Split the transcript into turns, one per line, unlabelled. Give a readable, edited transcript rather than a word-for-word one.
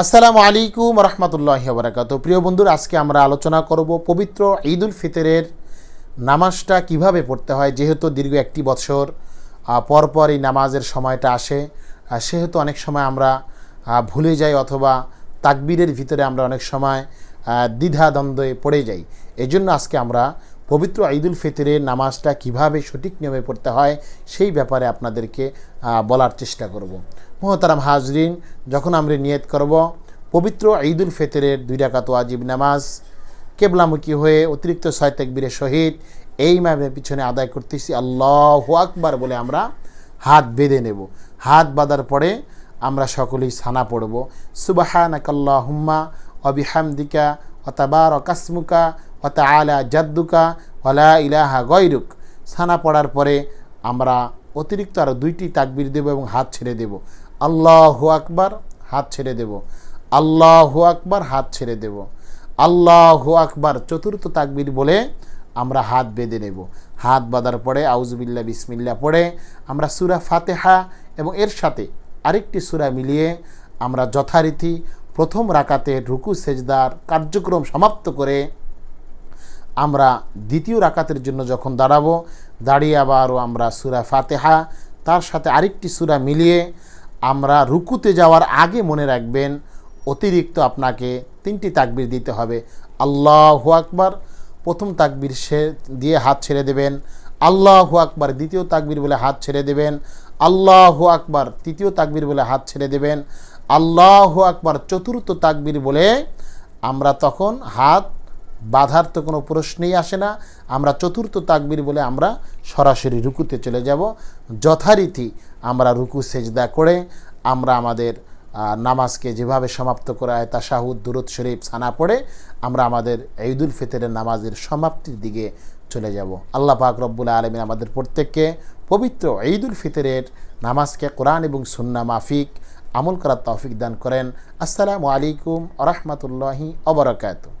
আসসালামু আলাইকুম রহমতুল্লাহি ওয়া বারাকাতুহু। প্রিয় বন্ধুরা, আজকে আমরা আলোচনা করব পবিত্র ঈদুল ফিতরের নামাজটা কিভাবে পড়তে হয়। যেহেতু দীর্ঘ একটি বছর পর এই নামাজের সময়টা আসে, সেহেতু অনেক সময় আমরা ভুলে যাই অথবা তাকবীরের ভিতরে আমরা অনেক সময় দ্বিধাদ্বন্দ্বে পড়ে যাই। এই জন্য আজকে আমরা পবিত্র ঈদুল ফিতরের নামাজটা কিভাবে সঠিক নিয়মে পড়তে হয় সেই ব্যাপারে আপনাদেরকে বলার চেষ্টা করব। মোহতারাম হাজরিন, যখন আমরা নিয়ত করব পবিত্র ঈদুল ফিতরের 2 রাকাত ওয়াজিব নামাজ কেবলামুখী হয়ে অতিরিক্ত 6 তাকবীরের সহিত এই ইমামের পিছনে আদায় করতেছি আল্লাহু আকবার বলে আমরা হাত বেঁধে নেব। হাত বাঁধার পরে আমরা সকলেই সানা পড়ব, সুবহানাকাল্লাহুম্মা ওয়া বিহামদিকা ওয়া তাবারাকা ইসমুকা ওয়া তাআলা জাদ্দুকা ওয়া লা ইলাহা গায়রুক। সানা পড়ার পরে আমরা অতিরিক্ত আরও 2টি তাকবীর দেব এবং হাত ছেড়ে দেব। আল্লাহু আকবার, হাত ছেড়ে দেব। আল্লাহু আকবার, হাত ছেড়ে দেব। আল্লাহু আকবার, চতুর্থ তাকবীর বলে আমরা হাত বেঁধে নেব। হাত বাঁধার পরে আউযুবিল্লাহ বিসমিল্লাহ পড়ে আমরা সূরা ফাতিহা এবং এর সাথে আরেকটি সূরা মিলিয়ে আমরা যথারীতি প্রথম রাকাতের রুকু সেজদার কার্যক্রম সমাপ্ত করে আমরা দ্বিতীয় রাকাতের জন্য যখন দাঁড়াবো, দাঁড়িয়ে আবারও আমরা সূরা ফাতিহা তার সাথে আরেকটি সূরা মিলিয়ে আমরা রুকুতে যাওয়ার আগে মনে রাখবেন অতিরিক্ত আপনাকে 3টি তাকবীর দিতে হবে। আল্লাহু আকবার প্রথম তাকবীর দিয়ে হাত ছেড়ে দেবেন, আল্লাহু আকবার দ্বিতীয় তাকবীর বলে হাত ছেড়ে দেবেন, আল্লাহু আকবার তৃতীয় তাকবীর বলে হাত ছেড়ে দেবেন, আল্লাহু আকবার চতুর্থ তাকবীর বলে আমরা তখন হাত বাঁধার তো কোনো প্রশ্নই আসে না। আমরা চতুর্থ তাকবীর বলে আমরা সরাসরি রুকুতে চলে যাব। যথারীতি আমরা রুকু সেজদা করে আমরা আমাদের নামাজকে যেভাবে সমাপ্ত করা হয় তাশাহুদ, দুরূদ শরীফ, সানা পড়ে আমরা আমাদের ঈদুল ফিতরের নামাজের সমাপ্তির দিকে চলে যাব। আল্লাহ পাক রব্বুল আলামিন আমাদের প্রত্যেককে পবিত্র ঈদুল ফিতরের নামাজকে কোরআন এবং সুন্নাহ মাফিক আমল করার তৌফিক দান করেন। আসসালামু আলাইকুম ওয়া রাহমাতুল্লাহি ওয়া বারাকাতুহু।